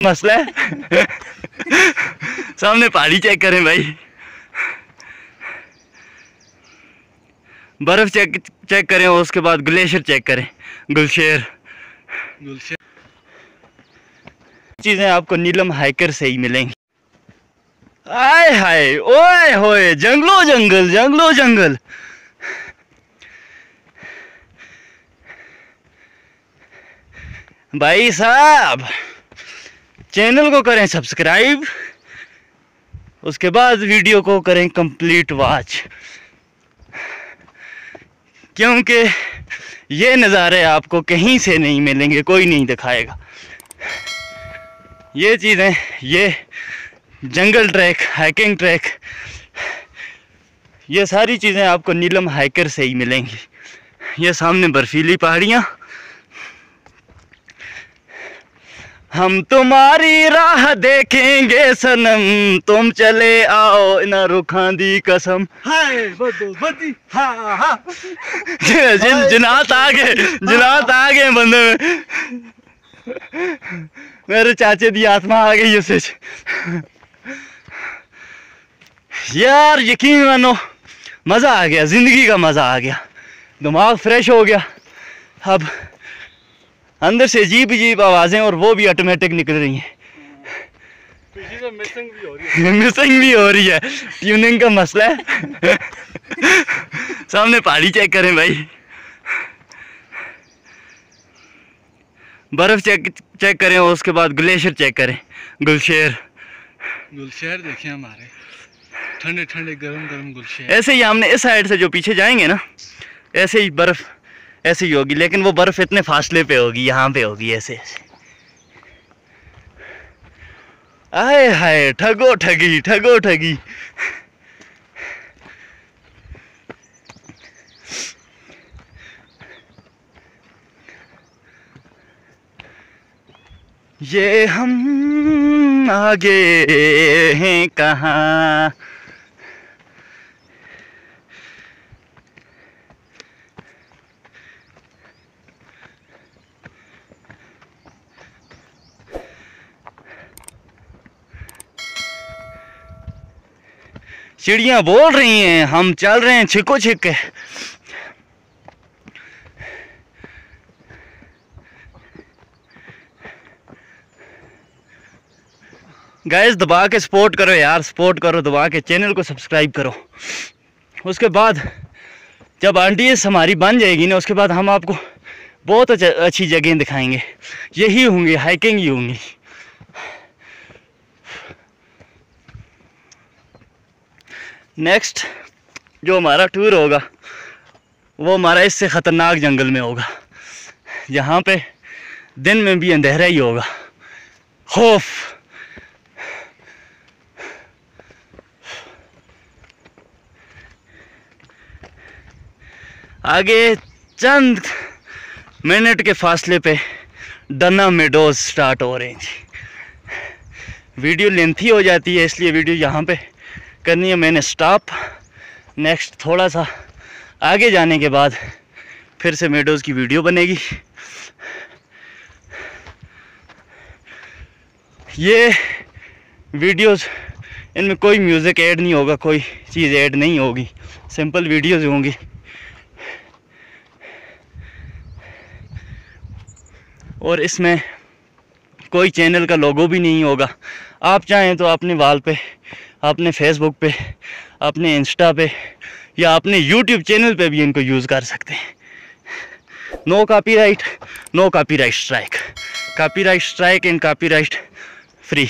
मसला है। सामने पहाड़ी चेक करें भाई, बर्फ चेक करें, और उसके बाद ग्लेशियर चेक करें, गुलशेर। चीजें आपको नीलम हाइकर से ही मिलेंगी। आय हाय ओए होए, जंगलो जंगल जंगलो जंगल। भाई साहब चैनल को करें सब्सक्राइब, उसके बाद वीडियो को करें कंप्लीट वॉच, क्योंकि ये नज़ारे आपको कहीं से नहीं मिलेंगे, कोई नहीं दिखाएगा। ये चीज़ें, ये जंगल ट्रैक, हाइकिंग ट्रैक, ये सारी चीज़ें आपको नीलम हाइकर से ही मिलेंगी। ये सामने बर्फीली पहाड़ियाँ, हम तुम्हारी राह देखेंगे सनम, तुम चले आओ ना रुखा दी कसम। हाय बदी हाँ हाँ जिनात आ गए बंदे में। मेरे चाचे दी आत्मा आ गई उसे। यार यकीन मानो मज़ा आ गया, ज़िंदगी का मज़ा आ गया, दिमाग फ्रेश हो गया। अब अंदर से अजीब अजीब आवाज़ें, और वो भी ऑटोमेटिक निकल रही हैं। मिसिंग भी हो रही है, ट्यूनिंग का मसला है। सामने पहाड़ी चेक करें भाई, बर्फ चेक करें, और उसके बाद ग्लेशियर चेक करें, गुलशेर। गुलशेर देखें हमारे, ठंडे ठंडे गरम गरम गुलशेर। ऐसे ही हमने इस साइड से जो पीछे जाएंगे ना, ऐसे ही बर्फ ऐसे ही होगी, लेकिन वो बर्फ इतने फासले पे होगी, यहाँ पे होगी ऐसे ऐसे। आए हाय ठगो ठगी ठगो ठगी। ये हम आगे हैं कहाँ, चिड़ियाँ बोल रही हैं, हम चल रहे हैं छिको छिक। गाइस दबा के सपोर्ट करो यार, सपोर्ट करो, दबा के चैनल को सब्सक्राइब करो। उसके बाद जब आंटीज हमारी बन जाएगी ना, उसके बाद हम आपको बहुत अच्छी जगह दिखाएंगे। यही होंगी, हाइकिंग ही होंगी। नेक्स्ट जो हमारा टूर होगा वो हमारा इससे ख़तरनाक जंगल में होगा, जहाँ पे दिन में भी अंधेरा ही होगा। खौफ, आगे चंद मिनट के फासले पे डना मेडोज स्टार्ट हो रहे हैं। वीडियो लेंथी हो जाती है, इसलिए वीडियो यहाँ पे करनी है मैंने स्टॉप। नेक्स्ट थोड़ा सा आगे जाने के बाद फिर से मेडोज़ की वीडियो बनेगी। ये वीडियोस, इनमें कोई म्यूज़िक ऐड नहीं होगा, कोई चीज़ ऐड नहीं होगी, सिंपल वीडियोस होंगी। और इसमें कोई चैनल का लोगो भी नहीं होगा। आप चाहें तो अपने वॉल पे, अपने फेसबुक पे, अपने इंस्टा पे या अपने यूट्यूब चैनल पे भी इनको यूज़ कर सकते हैं। No copyright, no copyright strike, copyright strike and copyright free.